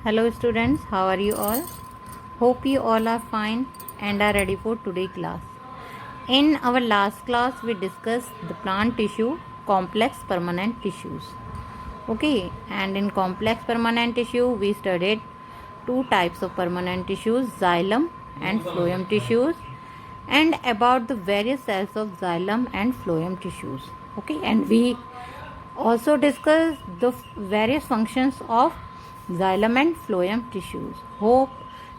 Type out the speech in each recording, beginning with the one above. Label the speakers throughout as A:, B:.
A: Hello students, how are you all? Hope you all are fine and are ready for today's class. In our last class we discussed the plant tissue, complex permanent tissues. Okay, and in complex permanent tissue we studied two types of permanent tissues, xylem and phloem tissues, and about the various cells of xylem and phloem tissues. Okay, and we also discussed the various functions of xylem and phloem tissues. Hope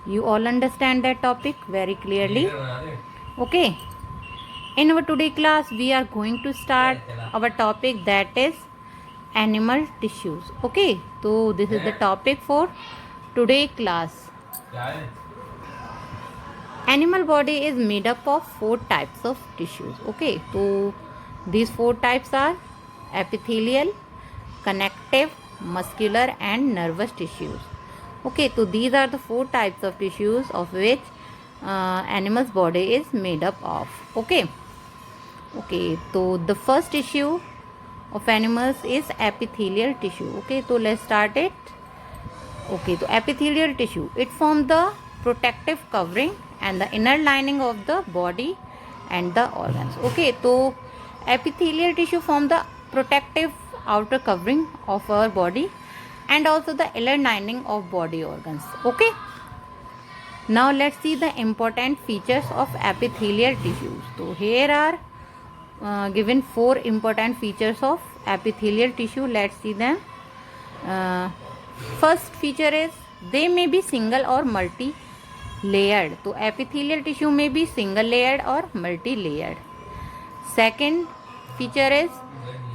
A: you all understand that topic very clearly. Okay, in our today class we are going to start our topic, that is animal tissues. Okay, so this is the topic for today class. Animal body is made up of four types of tissues. Okay, so these four types are epithelial, connective, muscular and nervous tissues. Okay, so these are the four types of tissues of which animal's body is made up of. Okay, so the first tissue of animals is epithelial tissue. Okay, so let's start it. Okay, so epithelial tissue, it forms the protective covering and the inner lining of the body and the organs. Okay, so epithelial tissue form the protective outer covering of our body and also the inner lining of body organs. Okay, now let's see the important features of epithelial tissues. So here are given four important features of epithelial tissue. Let's see them. First feature is they may be single or multi layered. So epithelial tissue may be single layered or multi layered. Second feature is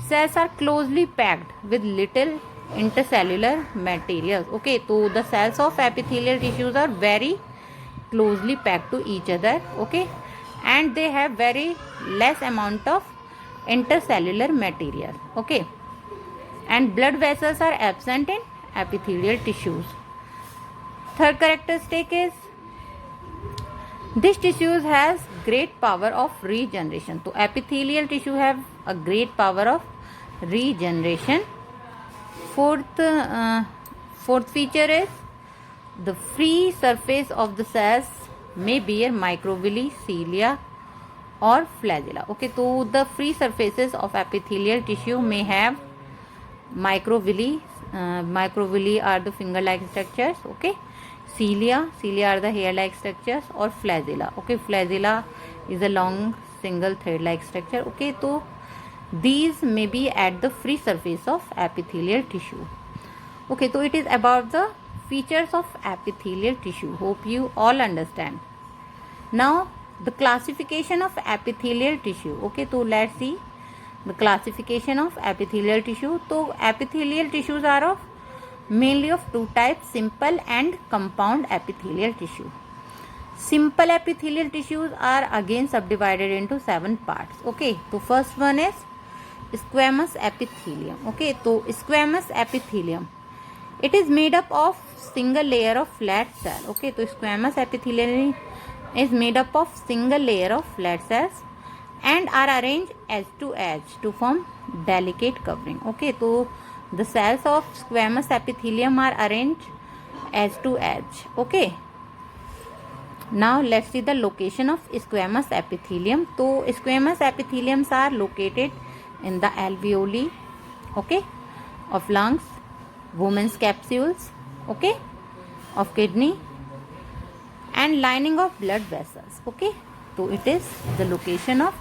A: cells are closely packed with little intercellular materials. Okay, so the cells of epithelial tissues are very closely packed to each other. Okay, and they have very less amount of intercellular material. Okay, and blood vessels are absent in epithelial tissues. Third characteristic is this tissues has great power of regeneration. So epithelial tissue have a great power of regeneration. Fourth feature is the free surface of the cells may bear microvilli, cilia or flagella. Okay, so the free surfaces of epithelial tissue may have microvilli. Microvilli are the finger-like structures. Okay, cilia are the hair-like structures, or flagella. Okay, flagella is a long single thread-like structure. Okay, so these may be at the free surface of epithelial tissue. Okay, so it is about the features of epithelial tissue. Hope you all understand. Now the classification of epithelial tissue. Okay, so let's see the classification of epithelial tissue. So epithelial tissues are of mainly of two types, simple and compound epithelial tissue. Simple epithelial tissues are again subdivided into 7 parts. Okay, so first one is squamous epithelium. Okay, so squamous epithelium, it is made up of single layer of flat cell. Okay, so squamous epithelium is made up of single layer of flat cells and are arranged edge to edge to form delicate covering. Okay, so the cells of squamous epithelium are arranged edge to edge. Okay, now let's see the location of squamous epithelium. So squamous epitheliums are located in the alveoli, okay, of lungs, women's capsules, okay, of kidney and lining of blood vessels. Okay, so it is the location of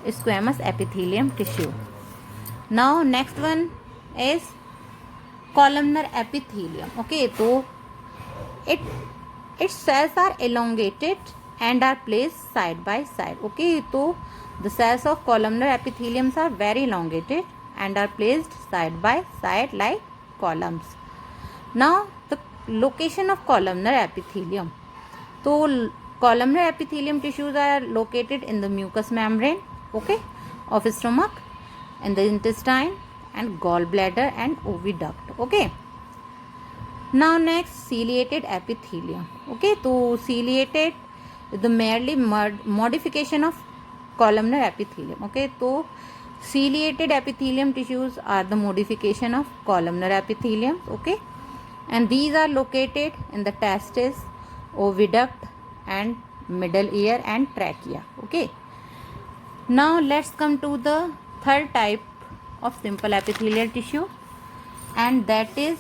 A: squamous epithelium tissue. Now next one is columnar epithelium. Okay, so its cells are elongated and are placed side by side. Okay, so the cells of columnar epitheliums are very elongated and are placed side by side like columns. Now the location of columnar epithelium. So columnar epithelium tissues are located in the mucous membrane, okay, of stomach, in the intestine and gallbladder and oviduct. Okay, now next ciliated epithelium. Okay, so ciliated is the merely modification of columnar epithelium. Okay, so ciliated epithelium tissues are the modification of columnar epithelium. Okay, and these are located in the testes, oviduct and middle ear and trachea. Okay, now let's come to the third type of simple epithelial tissue, and that is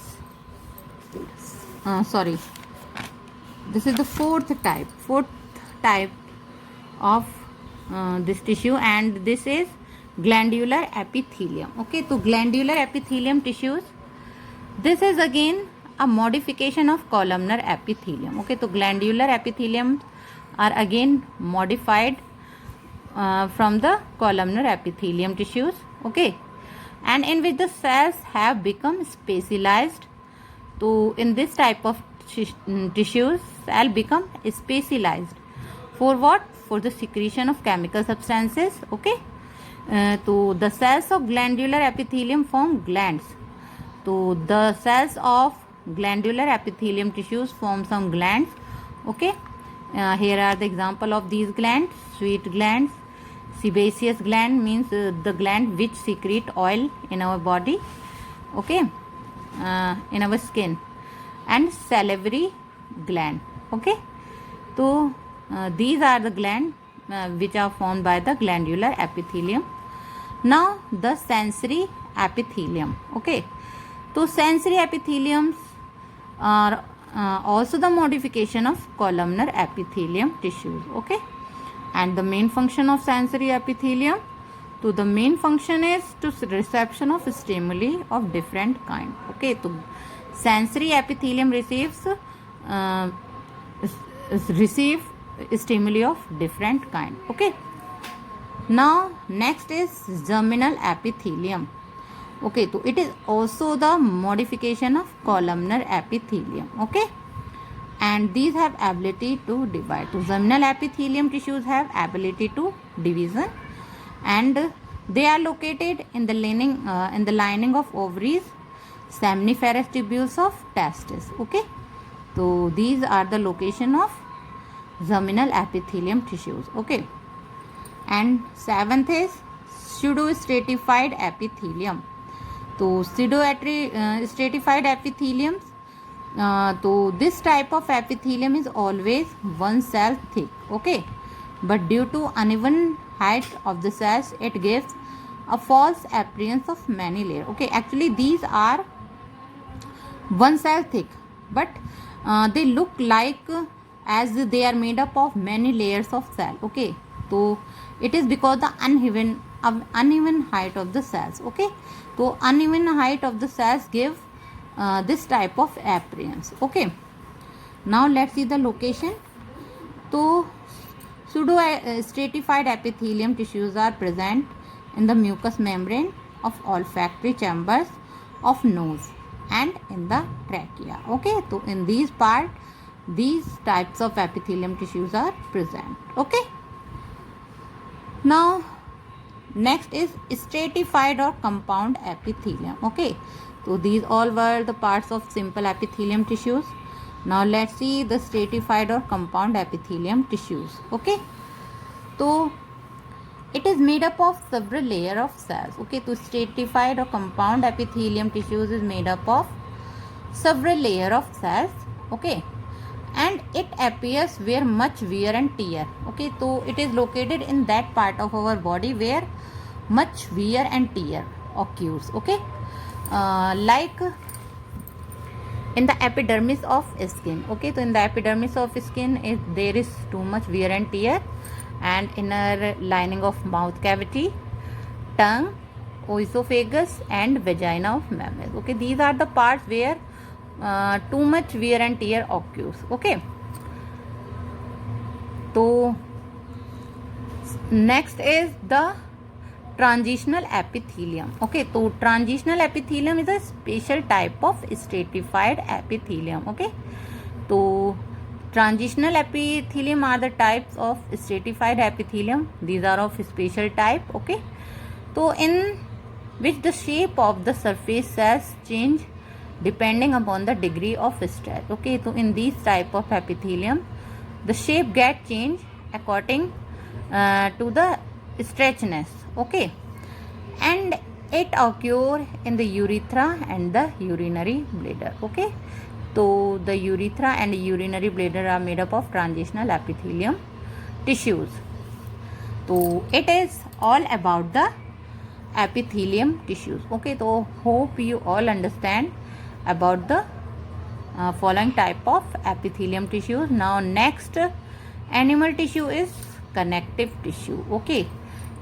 A: this is the fourth type of this tissue, and this is glandular epithelium. Okay, so glandular epithelium tissues, this is again a modification of columnar epithelium. Okay, so glandular epithelium are again modified from the columnar epithelium tissues. Okay, and in which the cells have become specialized. So in this type of tissues, cell become specialized for what? For the secretion of chemical substances. Okay, so the cells of glandular epithelium form glands. So the cells of glandular epithelium tissues form some glands. Okay, here are the example of these glands: sweat glands, sebaceous gland means the gland which secrete oil in our body. Okay, in our skin, and salivary gland. Okay, so these are the glands which are formed by the glandular epithelium. Now the sensory epithelium. Okay, so sensory epitheliums are also the modification of columnar epithelium tissues. Okay, and the main function of sensory epithelium, so the main function is to reception of stimuli of different kind. Okay, so sensory epithelium receive stimuli of different kind. Okay, now next is germinal epithelium. Okay, so it is also the modification of columnar epithelium. Okay, and these have ability to divide. So germinal epithelium tissues have ability to division, and they are located in the lining of ovaries, seminiferous tubules of testes. Okay, so these are the location of germinal epithelium tissues. Okay, and seventh is pseudostratified epithelium. So pseudostratified epithelium, so this type of epithelium is always one cell thick. Okay, but due to uneven height of the cells, it gives a false appearance of many layers. Okay, actually these are one cell thick, but they look like as they are made up of many layers of cell. Okay, so it is because the uneven height of the cells. Okay, so uneven height of the cells give this type of appearance. Okay, now let's see the location. So pseudo stratified epithelium tissues are present in the mucous membrane of olfactory chambers of nose and in the trachea. Okay, so in these part, these types of epithelium tissues are present. Okay, now next is stratified or compound epithelium. Okay, so these all were the parts of simple epithelium tissues. Now let's see the stratified or compound epithelium tissues. Okay, so it is made up of several layers of cells. Okay, so stratified or compound epithelium tissues is made up of several layers of cells. Okay, and it appears where much wear and tear. Okay, so it is located in that part of our body where much wear and tear occurs. Okay, like in the epidermis of skin. Okay, so in the epidermis of skin, there is too much wear and tear, and inner lining of mouth cavity, tongue, oesophagus and vagina of mammals. Okay, these are the parts where too much wear and tear occurs. Okay, so next is the transitional epithelium. Okay, so transitional epithelium is a special type of stratified epithelium. Okay, so transitional epithelium are the types of stratified epithelium. These are of special type. Okay, so in which the shape of the surface cells change depending upon the degree of stress. Okay, so in these type of epithelium, the shape get changed according to the stretchiness. Okay, and it occur in the urethra and the urinary bladder. Okay, So the urethra and urinary bladder are made up of transitional epithelium tissues. So it is all about the epithelium tissues. Okay, so hope you all understand about the following type of epithelium tissues. Now next animal tissue is connective tissue. Okay,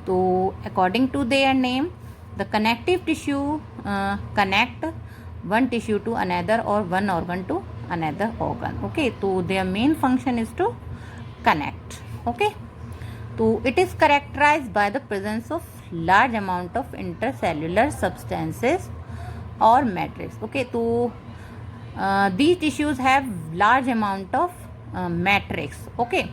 A: so according to their name, the connective tissue connect one tissue to another or one organ to another organ. Okay, so their main function is to connect. Okay, so it is characterized by the presence of large amount of intercellular substances or matrix. Okay, so these tissues have large amount of matrix. Okay,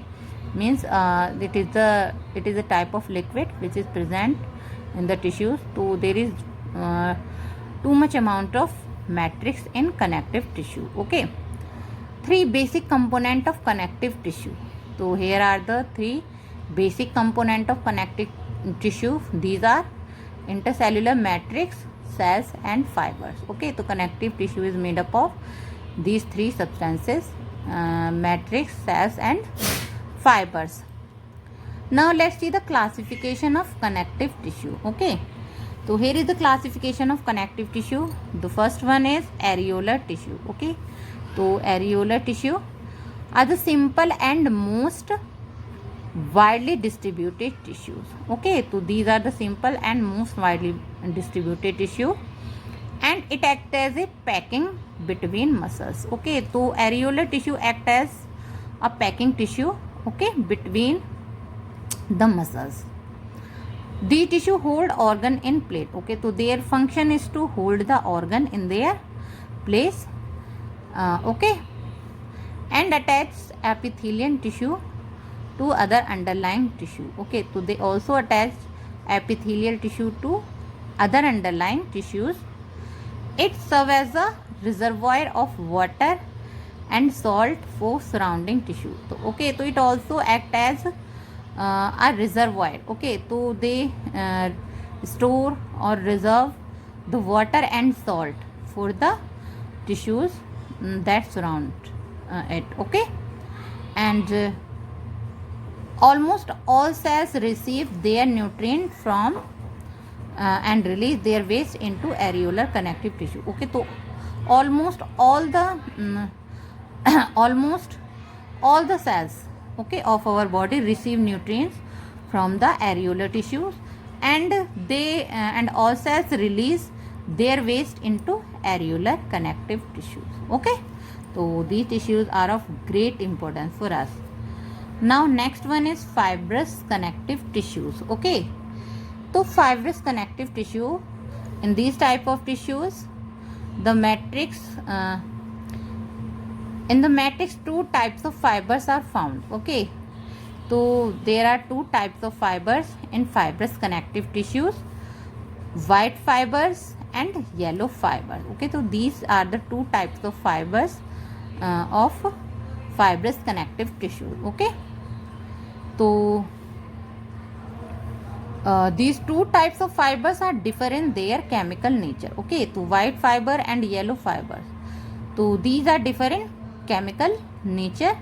A: means it is a type of liquid which is present in the tissues. So there is too much amount of matrix in connective tissue. Okay, three basic component of connective tissue. So here are the three basic component of connective tissue. These are intercellular matrix, cells and fibers. Okay, so connective tissue is made up of these three substances, matrix, cells and fibers. Now let's see the classification of connective tissue. Okay, so here is the classification of connective tissue. The first one is areolar tissue. Okay, so areolar tissue are the simple and most widely distributed tissues. Okay, so these are the simple and most widely distributed tissue, and it acts as a packing between muscles. Okay, so areolar tissue act as a packing tissue, okay, between the muscles. The tissue hold organ in place. Okay, so their function is to hold the organ in their place. Okay, and attach epithelial tissue to other underlying tissue. Okay, so they also attach epithelial tissue to other underlying tissues. It serves as a reservoir of water and salt for surrounding tissue. So, okay, so it also acts as a reservoir. Okay, so they store or reserve the water and salt for the tissues that surround it. Okay, and almost all cells receive their nutrient from and release their waste into areolar connective tissue. Okay, so almost all the almost all the cells, okay, of our body receive nutrients from the areolar tissues, and they and all cells release their waste into areolar connective tissues. Okay, so these tissues are of great importance for us. Now next one is fibrous connective tissues. Okay, so fibrous connective tissue, in these type of tissues, the matrix in the matrix two types of fibers are found. Okay, so there are two types of fibers in fibrous connective tissues, white fibers and yellow fibers. Okay, so these are the two types of fibers of fibrous connective tissue. Okay, so these two types of fibers are different in their chemical nature. Okay, so white fiber and yellow fibers, so these are different chemical nature.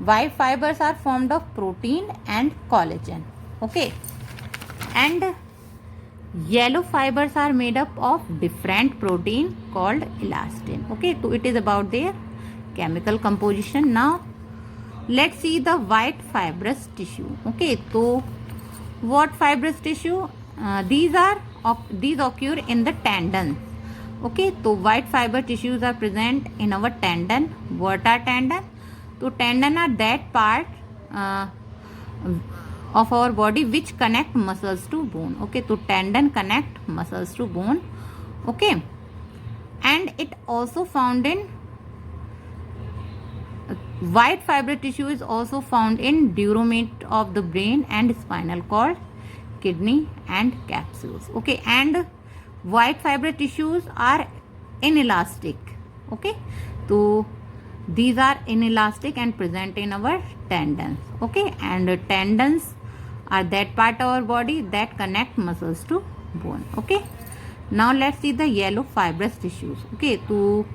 A: White fibers are formed of protein and collagen. Okay, and yellow fibers are made up of different protein called elastin. Okay, so it is about their chemical composition. Now let's see the white fibrous tissue. Okay, so what fibrous tissue? These occur in the tendons. Okay, so white fiber tissues are present in our tendon. What are tendon? So tendon are that part of our body which connect muscles to bone. Okay, so tendon connect muscles to bone. Okay, and it also found in white fiber tissue is also found in durameat of the brain and spinal cord, kidney and capsules. Okay, and white fiber tissues are inelastic. Okay, so these are inelastic and present in our tendons. Okay, and tendons are that part of our body that connect muscles to bone. Okay, now let's see the yellow fibrous tissues. Okay, so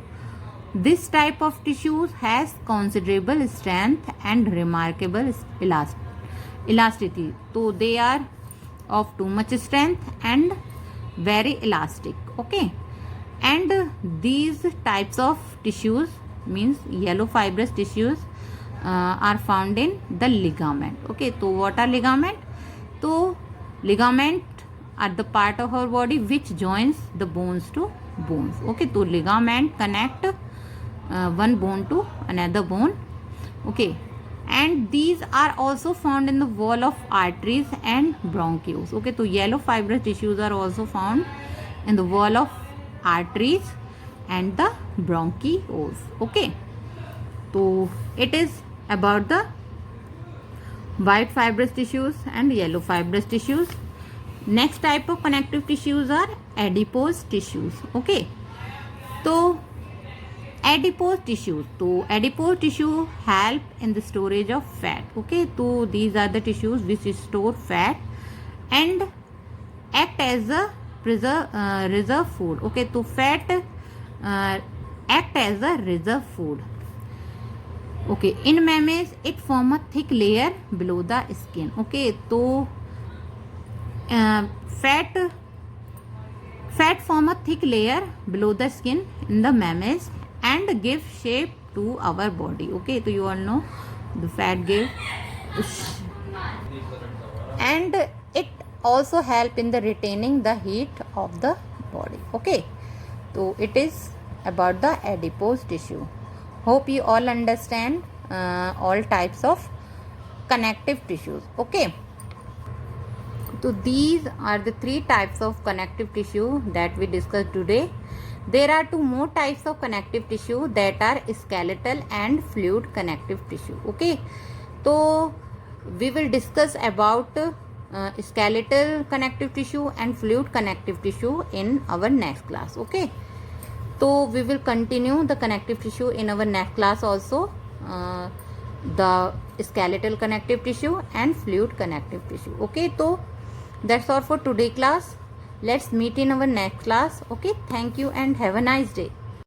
A: This type of tissues has considerable strength and remarkable elasticity. So they are of too much strength and very elastic. Okay, and these types of tissues means yellow fibrous tissues are found in the ligament. Okay, so what are ligament? So ligament are the part of our body which joins the bones to bones. Okay, so ligament connect one bone to another bone. Okay, and these are also found in the wall of arteries and bronchioles. Okay, so yellow fibrous tissues are also found in the wall of arteries and the bronchioles. Okay, so it is about the white fibrous tissues and yellow fibrous tissues. Next type of connective tissues are adipose tissues. Okay, so adipose tissues. So adipose tissue help in the storage of fat. Okay, so these are the tissues which store fat and act as a reserve food. Okay, so fat act as a reserve food. Okay, in mammals it form a thick layer below the skin. Okay, so fat form a thick layer below the skin in the mammals and give shape to our body. Okay, so you all know the fat give and it also help in the retaining the heat of the body. Okay, so it is about the adipose tissue. Hope you all understand all types of connective tissues. Okay, so these are the three types of connective tissue that we discussed today. There are two more types of connective tissue that are skeletal and fluid connective tissue. Okay, so we will discuss about skeletal connective tissue and fluid connective tissue in our next class. Okay, so we will continue the connective tissue in our next class also, the skeletal connective tissue and fluid connective tissue. Okay, so that's all for today class. Let's meet in our next class. Okay, thank you and have a nice day.